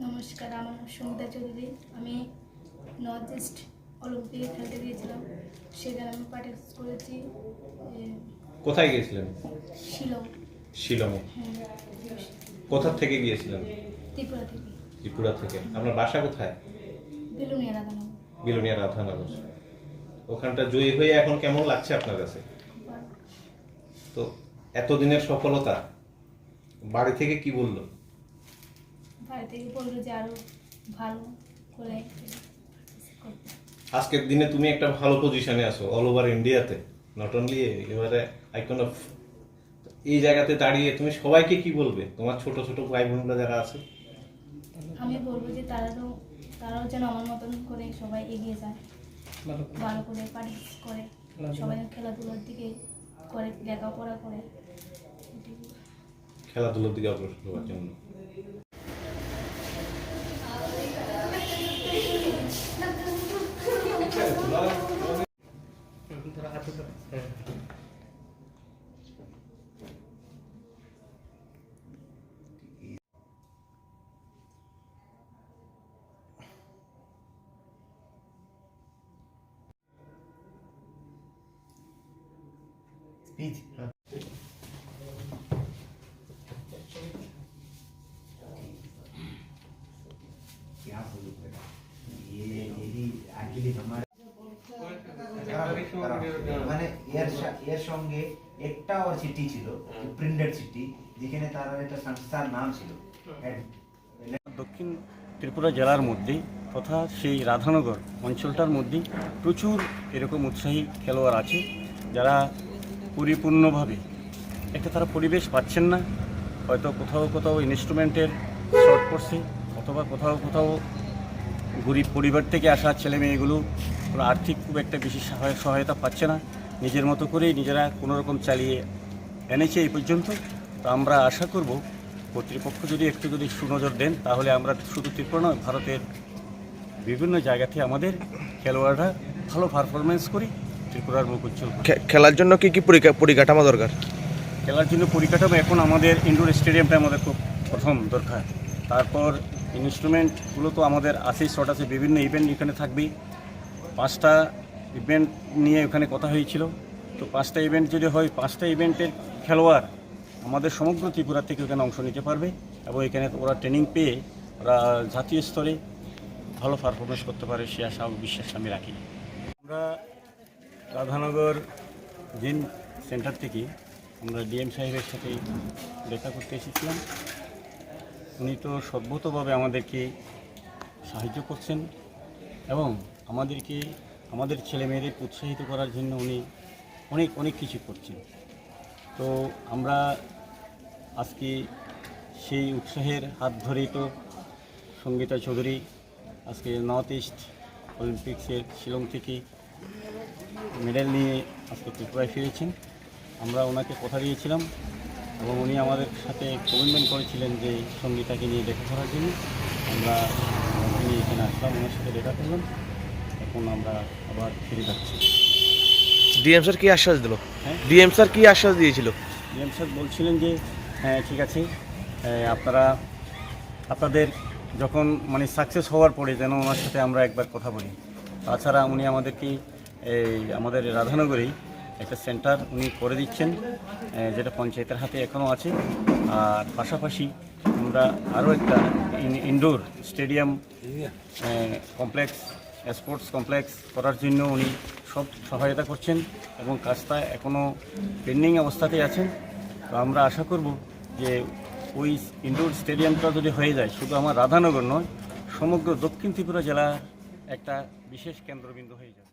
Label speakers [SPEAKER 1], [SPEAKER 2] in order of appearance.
[SPEAKER 1] নমস্কার, আমার নাম সঙ্গীতা চৌধুরী। আমি নর্থ ইস্ট অলিম্পিকে খেলতে গিয়েছিলাম, সেখানে আমি পার্টিসিপেট করেছি।
[SPEAKER 2] কোথায় গিয়েছিলেন?
[SPEAKER 1] শিলং।
[SPEAKER 2] শিলংয়ে?
[SPEAKER 1] হ্যাঁ।
[SPEAKER 2] কোথা থেকে গিয়েছিলেন?
[SPEAKER 1] ত্রিপুরা থেকে।
[SPEAKER 2] ত্রিপুরা থেকে। আপনার বাসা কোথায়?
[SPEAKER 1] বিলুনিয়া রাধানগর।
[SPEAKER 2] বিলুনিয়া রাধানগর। ওখানটা জয়ী হয়ে এখন কেমন লাগছে আপনার কাছে? তো এতদিনের সফলতা বাড়ি থেকে কি বললো?
[SPEAKER 1] বাড়ি থেকে বললো যে আরো ভালো করে
[SPEAKER 2] আজকের দিনে তুমি একটা ভালো পজিশনে আছো অল ওভার ইন্ডিয়াতে, নট অনলি এবারে আইকন অফ। এই জায়গাতে দাঁড়িয়ে তুমি সবাইকে কি বলবে, তোমার ছোট ছোট ভাই বোনরা যারা আছে?
[SPEAKER 1] আমি বলবো যে তারাও যেন আমার মতন করে সবাই এগিয়ে যায়, ভালো করে পার্টিসিপেট করে, সবাই খেলাধুলার দিকে করে, লেখাপড়া করে,
[SPEAKER 2] খেলাধুলার দিকে অগ্রসর হওয়ার জন্য।
[SPEAKER 3] क्या बोलूं ये एक्चुअली हमारे মানে এর সঙ্গে একটা ওর চিঠি ছিল, প্রিন্টেড চিঠি, যেখানে তার একটা সংস্থার নাম ছিল।
[SPEAKER 4] দক্ষিণ ত্রিপুরা জেলার মধ্যে তথা সেই রাধানগর অঞ্চলটার মধ্যে প্রচুর এরকম উৎসাহী খেলোয়াড় আছে, যারা পরিপূর্ণভাবে একটা তারা পরিবেশ পাচ্ছেন না, হয়তো কোথাও কোথাও ইনস্ট্রুমেন্টের শর্ট পড়ছে, অথবা কোথাও কোথাও গরিব পরিবার থেকে আসা ছেলে মেয়েগুলো আর্থিক খুব একটা বেশি সহায়তা পাচ্ছে না, নিজের মতো করেই নিজেরা কোনোরকম চালিয়ে এনেছে এই পর্যন্ত। তো আমরা আশা করব কর্তৃপক্ষ যদি একটু সুনজর দেন, তাহলে আমরা শুধু ত্রিপুরা নয়, ভারতের বিভিন্ন জায়গাতে আমাদের খেলোয়াড়রা ভালো পারফরমেন্স করি, ত্রিপুরার মুখ উজ্জ্বল।
[SPEAKER 5] খেলার জন্য কি কি পরিকাঠামো দরকার?
[SPEAKER 4] খেলার জন্য পরিকাঠামো এখন আমাদের ইনডোর স্টেডিয়ামটা আমাদের খুব প্রথম দরকার। তারপর ইনস্ট্রুমেন্টগুলো তো আমাদের আছেই, শর্ট আছে, বিভিন্ন ইভেন্ট এখানে থাকবে। 5টা ইভেন্ট নিয়ে ওখানে কথা হয়েছিল, তো 5টা ইভেন্ট যদি হয়, 5টা ইভেন্টের খেলোয়াড় আমাদের সমগ্র ত্রিপুরা থেকে ওখানে অংশ নিতে পারবে, এবং এখানে ওরা ট্রেনিং পেয়ে ওরা জাতীয় স্তরে ভালো পারফরমেন্স করতে পারে, সে আশা বিশ্বাস আমি রাখি। আমরা রাধানগর জিম সেন্টার থেকে আমরা ডিএম সাহেবের সাথে দেখা করতে এসেছিলাম। উনি তো সর্বতভাবে আমাদেরকে সাহায্য করছেন এবং আমাদের ছেলে মেয়েদের উৎসাহিত করার জন্য উনি অনেক কিছু করছেন। তো আমরা আজকে সেই উৎসাহের হাত ধরেই তো সঙ্গীতা চৌধুরী আজকে নর্থ ইস্ট অলিম্পিক্সের শিলং থেকে মেডেল নিয়ে আজকে ত্রিপুরায় ফিরেছেন। আমরা ওনাকে কথা দিয়েছিলাম এবং উনি আমাদের সাথে কমিটমেন্ট করেছিলেন যে সঙ্গীতাকে নিয়ে দেখা করার জন্য। আমরা এখানে আসলাম, ওনার সাথে দেখা করলাম, এখন আমরা আবার ফিরে যাচ্ছি।
[SPEAKER 5] ডিএম স্যার কি আশ্বাস দিল?
[SPEAKER 4] হ্যাঁ,
[SPEAKER 5] ডিএম স্যার কি আশ্বাস দিয়েছিল?
[SPEAKER 4] ডিএম স্যার বলছিলেন যে হ্যাঁ ঠিক আছে, আপনাদের যখন সাকসেস হওয়ার পরে যেন ওনার সাথে আমরা একবার কথা বলি। তাছাড়া উনি আমাদেরকে আমাদের রাধানগরেই একটা সেন্টার উনি করে দিচ্ছেন, যেটা পঞ্চায়েতের হাতে এখনও আছে। আর পাশাপাশি আমরা আরও একটা indoor stadium complex, sports complex করার জন্য উনি সব সহায়তা করছেন এবং কাজটা এখনও পেন্ডিং অবস্থাতেই আছেন। তো আমরা আশা করব যে ওই ইনডোর স্টেডিয়ামটা যদি হয়ে যায়, শুধু আমার রাধানগর নয়, সমগ্র দক্ষিণ ত্রিপুরা জেলার একটা বিশেষ কেন্দ্রবিন্দু হয়ে যাবে।